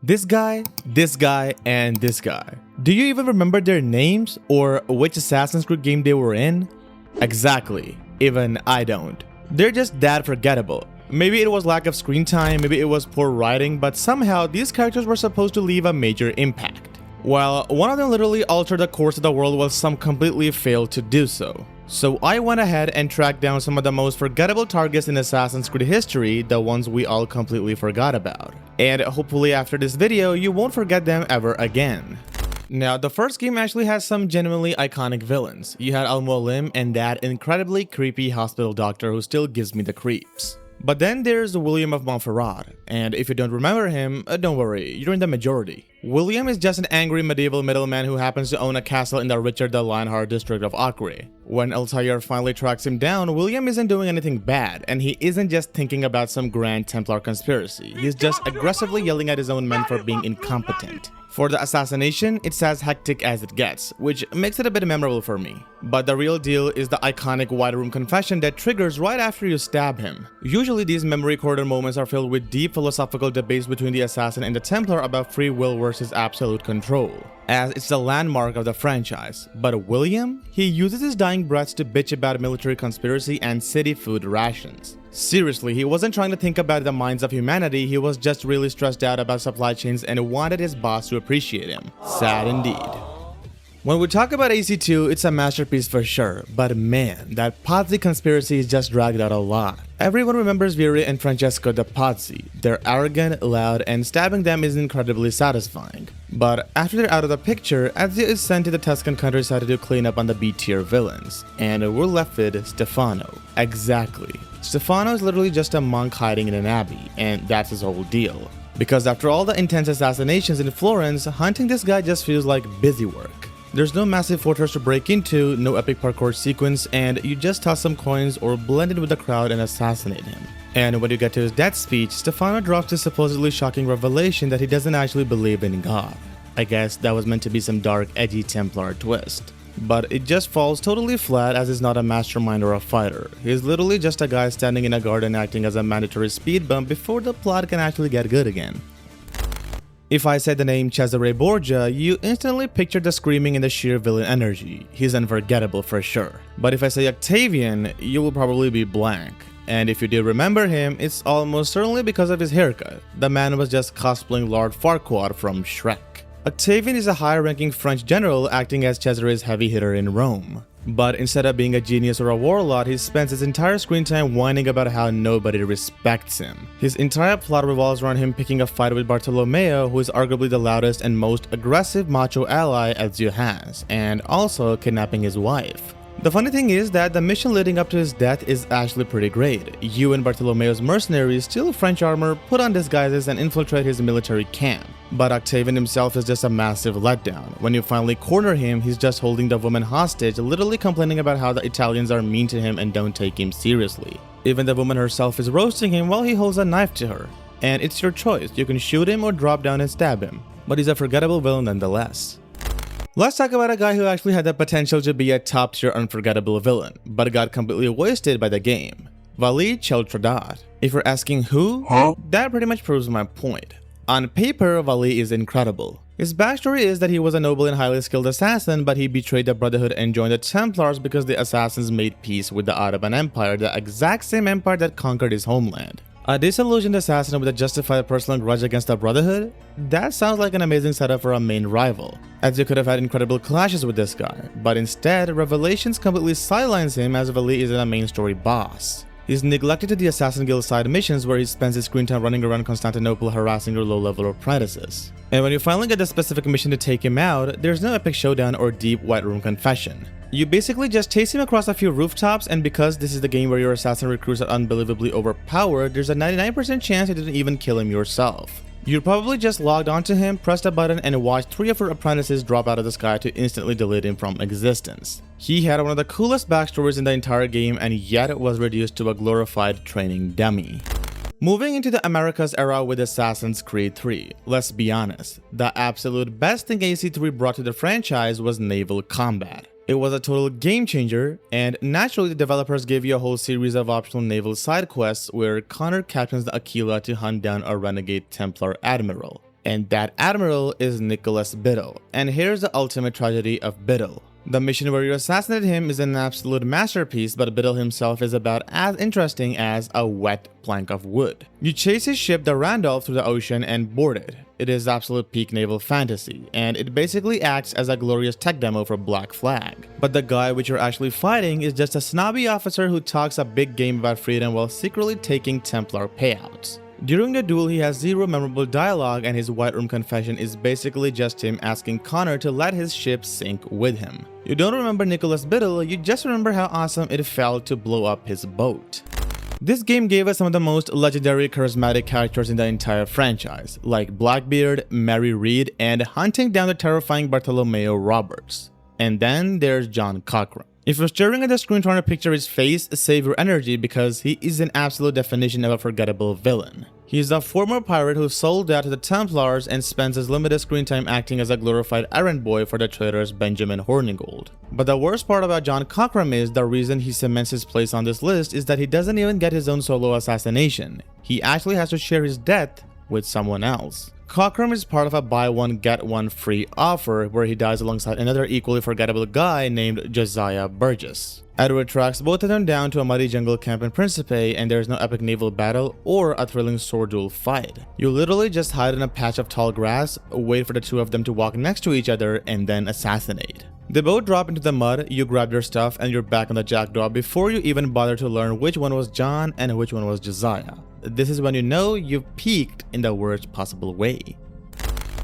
This guy, and this guy. Do you even remember their names or which Assassin's Creed game they were in? Exactly, even I don't. They're just that forgettable. Maybe it was lack of screen time, maybe it was poor writing, but somehow these characters were supposed to leave a major impact. While one of them literally altered the course of the world while some completely failed to do so. So I went ahead and tracked down some of the most forgettable targets in Assassin's Creed history, the ones we all completely forgot about. And hopefully after this video, you won't forget them ever again. Now, the first game actually has some genuinely iconic villains. You had Al-Mualim and that incredibly creepy hospital doctor who still gives me the creeps. But then there's William of Montferrat, and if you don't remember him, don't worry, you're in the majority. William is just an angry medieval middleman who happens to own a castle in the Richard the Lionheart district of Acre. When Altair finally tracks him down, William isn't doing anything bad, and he isn't just thinking about some grand Templar conspiracy, he's just aggressively yelling at his own men for being incompetent. For the assassination, it's as hectic as it gets, which makes it a bit memorable for me. But the real deal is the iconic White Room confession that triggers right after you stab him. Usually these memory corridor moments are filled with deep philosophical debates between the assassin and the Templar about free will versus absolute control, as it's the landmark of the franchise. But William? He uses his dying breaths to bitch about military conspiracy and city food rations. Seriously, he wasn't trying to think about the minds of humanity, he was just really stressed out about supply chains and wanted his boss to appreciate him. Sad indeed. When we talk about AC2, it's a masterpiece for sure, but man, that Pazzi conspiracy is just dragged out a lot. Everyone remembers Vieri and Francesco de Pazzi. They're arrogant, loud, and stabbing them is incredibly satisfying. But after they're out of the picture, Ezio is sent to the Tuscan countryside to do cleanup on the B-tier villains. And we're left with Stefano. Exactly. Stefano is literally just a monk hiding in an abbey, and that's his whole deal. Because after all the intense assassinations in Florence, hunting this guy just feels like busy work. There's no massive fortress to break into, no epic parkour sequence, and you just toss some coins or blend in with the crowd and assassinate him. And when you get to his death speech, Stefano drops his supposedly shocking revelation that he doesn't actually believe in God. I guess that was meant to be some dark, edgy Templar twist. But it just falls totally flat as he's not a mastermind or a fighter. He's literally just a guy standing in a garden acting as a mandatory speed bump before the plot can actually get good again. If I said the name Cesare Borgia, you instantly picture the screaming and the sheer villain energy. He's unforgettable for sure. But if I say Octavian, you will probably be blank. And if you do remember him, it's almost certainly because of his haircut. The man was just cosplaying Lord Farquaad from Shrek. Octavian is a high-ranking French general acting as Cesare's heavy hitter in Rome. But instead of being a genius or a warlord, he spends his entire screen time whining about how nobody respects him. His entire plot revolves around him picking a fight with Bartolomeo, who is arguably the loudest and most aggressive macho ally Ezio has, and also kidnapping his wife. The funny thing is that the mission leading up to his death is actually pretty great. You and Bartolomeo's mercenaries steal French armor, put on disguises, and infiltrate his military camp. But Octavian himself is just a massive letdown. When you finally corner him, he's just holding the woman hostage, literally complaining about how the Italians are mean to him and don't take him seriously. Even the woman herself is roasting him while he holds a knife to her. And it's your choice, you can shoot him or drop down and stab him. But he's a forgettable villain nonetheless. Let's talk about a guy who actually had the potential to be a top-tier unforgettable villain, but got completely wasted by the game. Vali Cheltradat. If you're asking who, that pretty much proves my point. On paper, Vali is incredible. His backstory is that he was a noble and highly skilled assassin, but he betrayed the Brotherhood and joined the Templars because the assassins made peace with the Ottoman Empire, the exact same empire that conquered his homeland. A disillusioned assassin with a justified personal grudge against the Brotherhood? That sounds like an amazing setup for a main rival, as you could have had incredible clashes with this guy, but instead, Revelations completely sidelines him as Vali isn't a main story boss. He's neglected to the Assassin Guild side missions where he spends his screen time running around Constantinople harassing your low-level apprentices. And when you finally get the specific mission to take him out, there's no epic showdown or deep White Room confession. You basically just chase him across a few rooftops, and because this is the game where your assassin recruits are unbelievably overpowered, there's a 99% chance you didn't even kill him yourself. You probably just logged onto him, pressed a button, and watched 3 of your apprentices drop out of the sky to instantly delete him from existence. He had one of the coolest backstories in the entire game, and yet was reduced to a glorified training dummy. Moving into the Americas era with Assassin's Creed 3, let's be honest, the absolute best thing AC3 brought to the franchise was naval combat. It was a total game changer, and naturally the developers gave you a whole series of optional naval side quests where Connor captains the Aquila to hunt down a renegade Templar admiral. And that admiral is Nicholas Biddle. And here's the ultimate tragedy of Biddle. The mission where you assassinate him is an absolute masterpiece, but Biddle himself is about as interesting as a wet plank of wood. You chase his ship, the Randolph, through the ocean and board it. It is absolute peak naval fantasy, and it basically acts as a glorious tech demo for Black Flag. But the guy which you're actually fighting is just a snobby officer who talks a big game about freedom while secretly taking Templar payouts. During the duel, he has zero memorable dialogue, and his White Room confession is basically just him asking Connor to let his ship sink with him. You don't remember Nicholas Biddle, you just remember how awesome it felt to blow up his boat. This game gave us some of the most legendary charismatic characters in the entire franchise, like Blackbeard, Mary Read, and hunting down the terrifying Bartholomew Roberts. And then there's John Cochran. If you're staring at the screen trying to picture his face, save your energy because he is an absolute definition of a forgettable villain. He's a former pirate who sold out to the Templars and spends his limited screen time acting as a glorified errand boy for the traitors Benjamin Hornigold. But the worst part about John Cochran is the reason he cements his place on this list is that he doesn't even get his own solo assassination. He actually has to share his death with someone else. Cochran is part of a buy one get one free offer where he dies alongside another equally forgettable guy named Josiah Burgess. Edward tracks both of them down to a muddy jungle camp in Principe, and there's no epic naval battle or a thrilling sword duel fight. You literally just hide in a patch of tall grass, wait for the two of them to walk next to each other, and then assassinate. They both drop into the mud, you grab their stuff, and you're back on the jackdaw before you even bother to learn which one was John and which one was Josiah. This is when you know you've peaked in the worst possible way.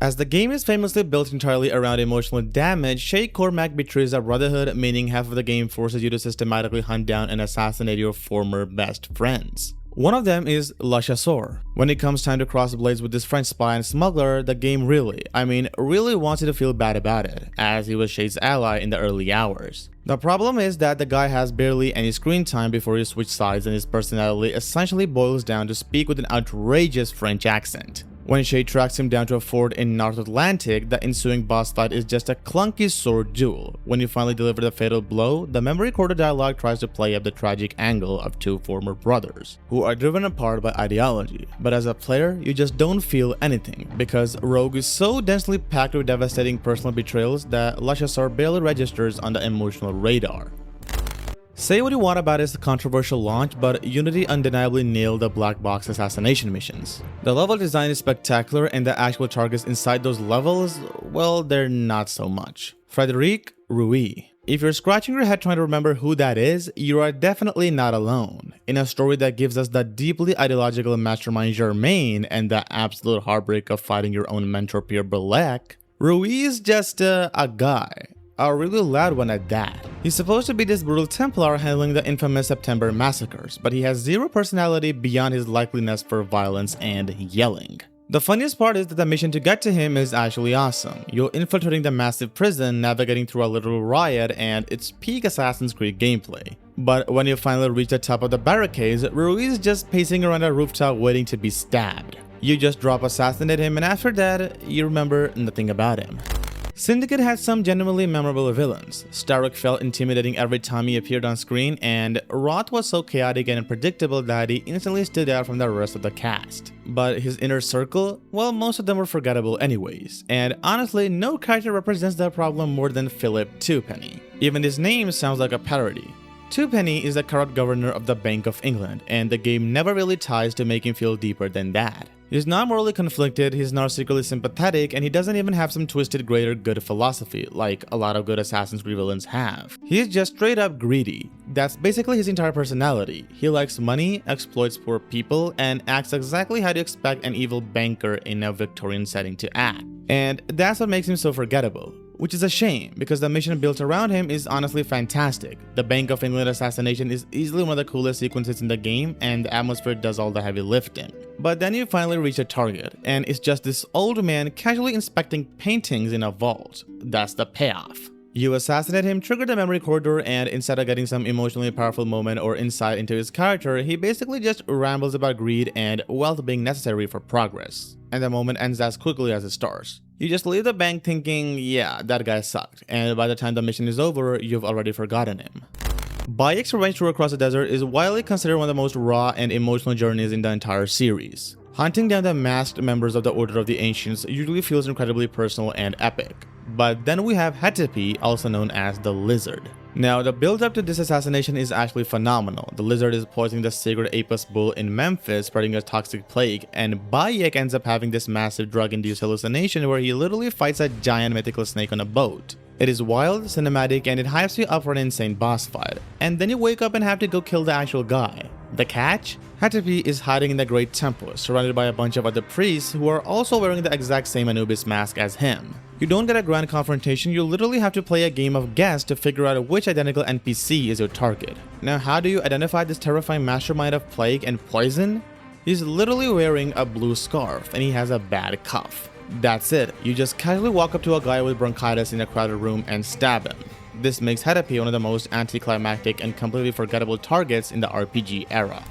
As the game is famously built entirely around emotional damage, Shay Cormac betrays the Brotherhood, meaning half of the game forces you to systematically hunt down and assassinate your former best friends. One of them is Le Chasseur. When it comes time to cross blades with this French spy and smuggler, the game really wants you to feel bad about it, as he was Shay's ally in the early hours. The problem is that the guy has barely any screen time before you switch sides, and his personality essentially boils down to speak with an outrageous French accent. When Shay tracks him down to a fort in North Atlantic, the ensuing boss fight is just a clunky sword duel. When you finally deliver the fatal blow, the memory recorded dialogue tries to play up the tragic angle of two former brothers, who are driven apart by ideology. But as a player, you just don't feel anything, because Rogue is so densely packed with devastating personal betrayals that Le Chasseur barely registers on the emotional radar. Say what you want about its controversial launch, but Unity undeniably nailed the black box assassination missions. The level design is spectacular, and the actual targets inside those levels, well, they're not so much. Frederic Rouy. If you're scratching your head trying to remember who that is, you are definitely not alone. In a story that gives us the deeply ideological mastermind Germain and the absolute heartbreak of fighting your own mentor Pierre Belec, Rouy is just a guy. A really loud one at that. He's supposed to be this brutal Templar handling the infamous September massacres, but he has zero personality beyond his likeliness for violence and yelling. The funniest part is that the mission to get to him is actually awesome. You're infiltrating the massive prison, navigating through a literal riot, and it's peak Assassin's Creed gameplay. But when you finally reach the top of the barricades, Ruiz is just pacing around a rooftop waiting to be stabbed. You just drop assassinate him, and after that, you remember nothing about him. Syndicate had some genuinely memorable villains. Starrick felt intimidating every time he appeared on screen, and Roth was so chaotic and unpredictable that he instantly stood out from the rest of the cast. But his inner circle, well, most of them were forgettable anyways, and honestly, no character represents that problem more than Philip Twopenny. Even his name sounds like a parody. Twopenny is the corrupt governor of the Bank of England, and the game never really tries to make him feel deeper than that. He's not morally conflicted, he's not secretly sympathetic, and he doesn't even have some twisted greater good philosophy like a lot of good Assassin's Creed villains have. He's just straight up greedy. That's basically his entire personality. He likes money, exploits poor people, and acts exactly how you expect an evil banker in a Victorian setting to act. And that's what makes him so forgettable. Which is a shame, because the mission built around him is honestly fantastic. The Bank of England assassination is easily one of the coolest sequences in the game, and the atmosphere does all the heavy lifting. But then you finally reach a target, and it's just this old man casually inspecting paintings in a vault. That's the payoff. You assassinate him, trigger the memory corridor, and instead of getting some emotionally powerful moment or insight into his character, he basically just rambles about greed and wealth being necessary for progress. And the moment ends as quickly as it starts. You just leave the bank thinking, yeah, that guy sucked, and by the time the mission is over, you've already forgotten him. Bayek's revenge tour across the desert is widely considered one of the most raw and emotional journeys in the entire series. Hunting down the masked members of the Order of the Ancients usually feels incredibly personal and epic. But then we have Hetepi, also known as the Lizard. Now, the build-up to this assassination is actually phenomenal. The Lizard is poisoning the sacred Apis bull in Memphis, spreading a toxic plague, and Bayek ends up having this massive drug-induced hallucination where he literally fights a giant mythical snake on a boat. It is wild, cinematic, and it hypes you up for an insane boss fight. And then you wake up and have to go kill the actual guy. The catch? Hetepi is hiding in the Great Temple, surrounded by a bunch of other priests who are also wearing the exact same Anubis mask as him. You don't get a grand confrontation, you literally have to play a game of guess to figure out which identical NPC is your target. Now, how do you identify this terrifying mastermind of plague and poison? He's literally wearing a blue scarf and he has a bad cough. That's it, you just casually walk up to a guy with bronchitis in a crowded room and stab him. This makes Hetepi one of the most anticlimactic and completely forgettable targets in the RPG era.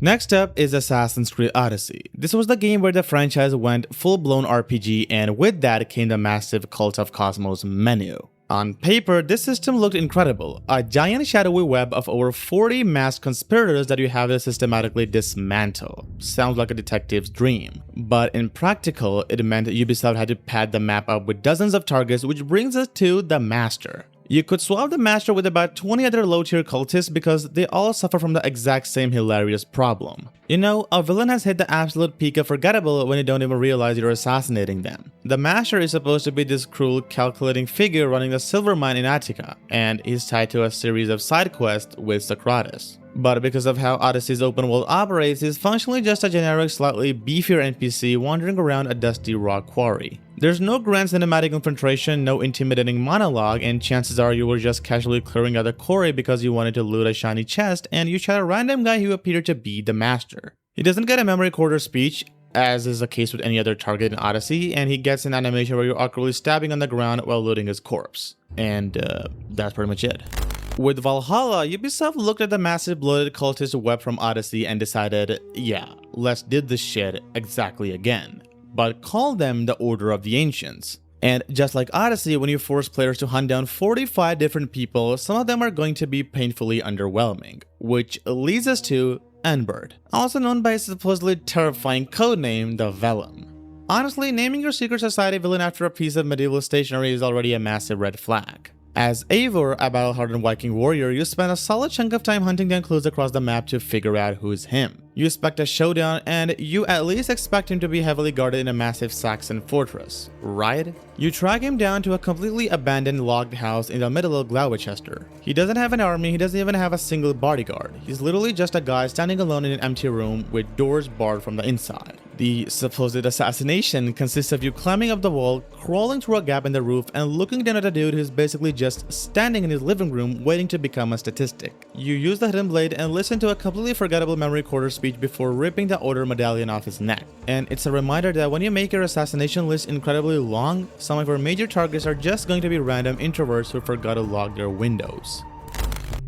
Next up is Assassin's Creed Odyssey. This was the game where the franchise went full-blown RPG, and with that came the massive Cult of Cosmos menu. On paper, this system looked incredible, a giant shadowy web of over 40 masked conspirators that you have to systematically dismantle. Sounds like a detective's dream. But in practical, it meant Ubisoft had to pad the map up with dozens of targets, which brings us to the Master. You could swap the Master with about 20 other low-tier cultists because they all suffer from the exact same hilarious problem. You know, a villain has hit the absolute peak of forgettable when you don't even realize you're assassinating them. The Master is supposed to be this cruel, calculating figure running a silver mine in Attica, and he's tied to a series of side quests with Socrates. But because of how Odyssey's open world operates, he's functionally just a generic, slightly beefier NPC wandering around a dusty rock quarry. There's no grand cinematic confrontation, no intimidating monologue, and chances are you were just casually clearing out the quarry because you wanted to loot a shiny chest and you shot a random guy who appeared to be the Master. He doesn't get a memory recorder speech, as is the case with any other target in Odyssey, and he gets an animation where you're awkwardly stabbing on the ground while looting his corpse. And that's pretty much it. With Valhalla, Ubisoft looked at the massive bloated cultist web from Odyssey and decided, yeah, let's do this shit exactly again. But call them the Order of the Ancients. And just like Odyssey, when you force players to hunt down 45 different people, some of them are going to be painfully underwhelming. Which leads us to N-Bird, also known by his supposedly terrifying codename, the Vellum. Honestly, naming your secret society villain after a piece of medieval stationery is already a massive red flag. As Eivor, a battle-hardened Viking warrior, you spend a solid chunk of time hunting down clues across the map to figure out who's him. You expect a showdown, and you at least expect him to be heavily guarded in a massive Saxon fortress, right? You track him down to a completely abandoned logged house in the middle of Gloucester. He doesn't have an army, he doesn't even have a single bodyguard. He's literally just a guy standing alone in an empty room with doors barred from the inside. The supposed assassination consists of you climbing up the wall, crawling through a gap in the roof, and looking down at a dude who's basically just standing in his living room waiting to become a statistic. You use the hidden blade and listen to a completely forgettable memory recorder speech before ripping the Order medallion off his neck. And it's a reminder that when you make your assassination list incredibly long, some of your major targets are just going to be random introverts who forgot to log their windows.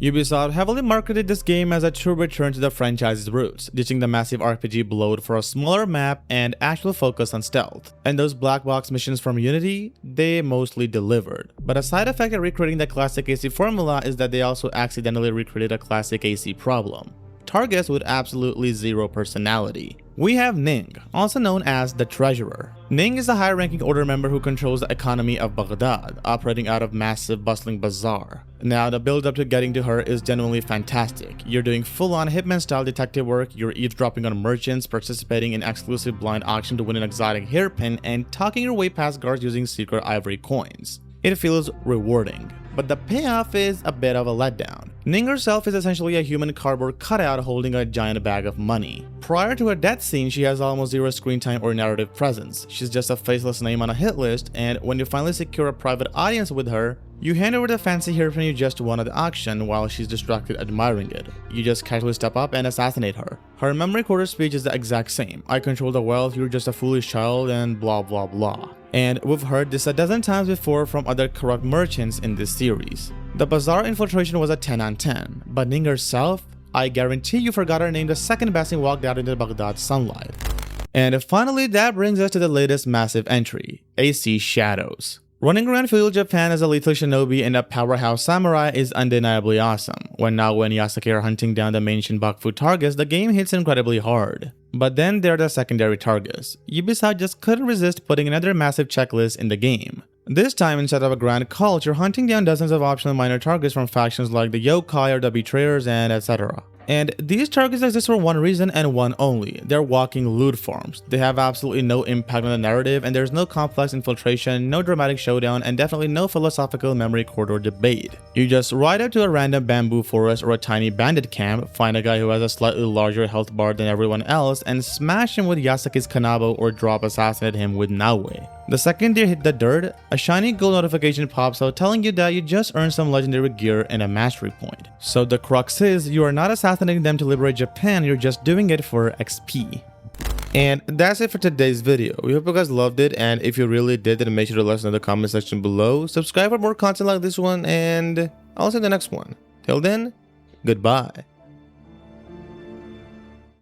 Ubisoft heavily marketed this game as a true return to the franchise's roots, ditching the massive RPG bloat for a smaller map and actual focus on stealth. And those black box missions from Unity, they mostly delivered. But a side effect of recreating the classic AC formula is that they also accidentally recreated a classic AC problem. Targets with absolutely zero personality. We have Ning, also known as the Treasurer. Ning is a high-ranking Order member who controls the economy of Baghdad, operating out of massive bustling bazaar. Now, the build-up to getting to her is genuinely fantastic. You're doing full-on Hitman-style detective work, you're eavesdropping on merchants, participating in exclusive blind auction to win an exotic hairpin, and talking your way past guards using secret ivory coins. It feels rewarding, but the payoff is a bit of a letdown. Ning herself is essentially a human cardboard cutout holding a giant bag of money. Prior to her death scene, she has almost zero screen time or narrative presence. She's just a faceless name on a hit list, and when you finally secure a private audience with her, you hand over the fancy hairpin you just won at the auction while she's distracted admiring it. You just casually step up and assassinate her. Her memory recorder speech is the exact same. I control the wealth, you're just a foolish child, and blah blah blah. And we've heard this a dozen times before from other corrupt merchants in this series. The bazaar infiltration was a 10 on 10, but Ning herself, I guarantee you forgot her name the second Basim walked out into Baghdad sunlight. And finally, that brings us to the latest massive entry, AC Shadows. Running around feudal Japan as a lethal shinobi and a powerhouse samurai is undeniably awesome. When Nago and Yasuke are hunting down the main Shinbaku targets, the game hits incredibly hard. But then there are the secondary targets. Ubisoft just couldn't resist putting another massive checklist in the game. This time, instead of a grand cult, you're hunting down dozens of optional minor targets from factions like the Yokai or the Betrayers and etc. And these targets exist for one reason and one only. They're walking loot farms. They have absolutely no impact on the narrative, and there's no complex infiltration, no dramatic showdown, and definitely no philosophical memory corridor debate. You just ride up to a random bamboo forest or a tiny bandit camp, find a guy who has a slightly larger health bar than everyone else, and smash him with Yasuke's Kanabo or drop assassinate him with Naue. The second you hit the dirt, a shiny gold notification pops out telling you that you just earned some legendary gear and a mastery point. So the crux is, you are not assassinating them to liberate Japan, you're just doing it for XP. And that's it for today's video. We hope you guys loved it, and if you really did, then make sure to let us know in the comment section below. Subscribe for more content like this one, and I'll see you in the next one. Till then, goodbye.